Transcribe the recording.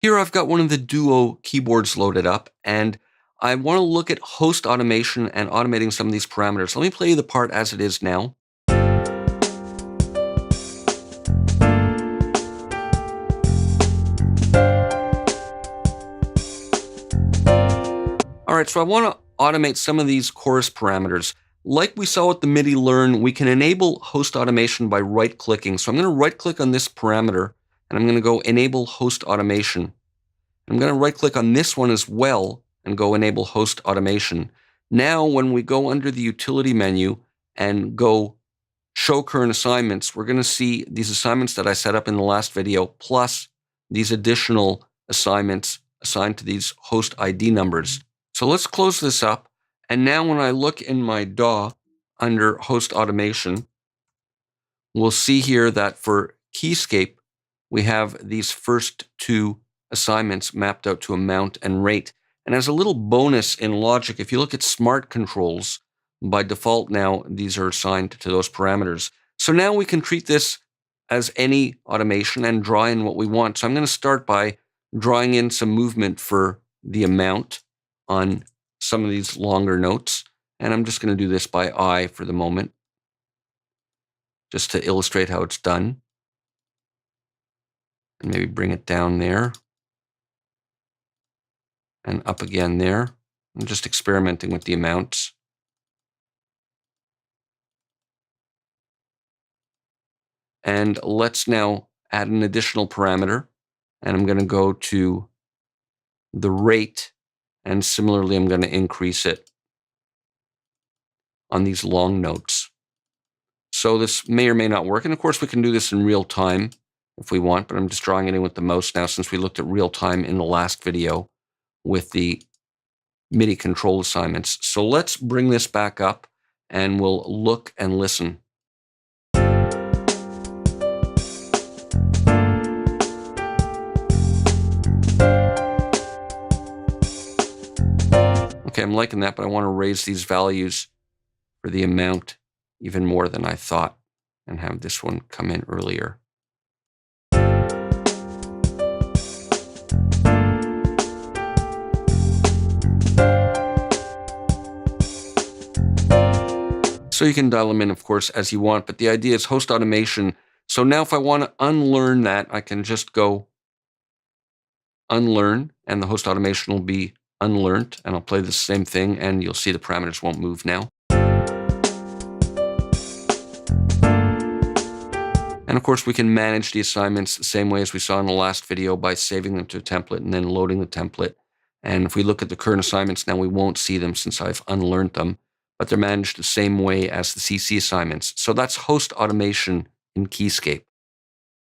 Here I've got one of the Duo keyboards loaded up, and I want to look at host automation and automating some of these parameters. Let me play you the part as it is now. All right, so I want to automate some of these chorus parameters. Like we saw with the MIDI learn, we can enable host automation by right-clicking. So I'm going to right-click on this parameter, and I'm going to go enable host automation. I'm going to right-click on this one as well and go enable host automation. Now, when we go under the utility menu and go show current assignments, we're going to see these assignments that I set up in the last video, plus these additional assignments assigned to these host ID numbers. So let's close this up. And now when I look in my DAW under host automation, we'll see here that for Keyscape, we have these first two assignments mapped out to amount and rate. And as a little bonus in Logic, if you look at smart controls, by default now, these are assigned to those parameters. So now we can treat this as any automation and draw in what we want. So I'm going to start by drawing in some movement for the amount on some of these longer notes. And I'm just going to do this by eye for the moment, just to illustrate how it's done. And maybe bring it down there and up again there. I'm just experimenting with the amounts. And let's now add an additional parameter. And I'm going to go to the rate. And similarly, I'm going to increase it on these long notes. So this may or may not work. And of course, we can do this in real time if we want, but I'm just drawing it in with the mouse now since we looked at real time in the last video with the MIDI control assignments. So let's bring this back up and we'll look and listen. Okay, I'm liking that, but I want to raise these values for the amount even more than I thought and have this one come in earlier. So you can dial them in, of course, as you want, but the idea is host automation. So now if I want to unlearn that, I can just go unlearn, and the host automation will be unlearned, and I'll play the same thing, and you'll see the parameters won't move now. And of course, we can manage the assignments the same way as we saw in the last video by saving them to a template and then loading the template. And if we look at the current assignments now, we won't see them since I've unlearned them, but they're managed the same way as the CC assignments. So that's host automation in Keyscape.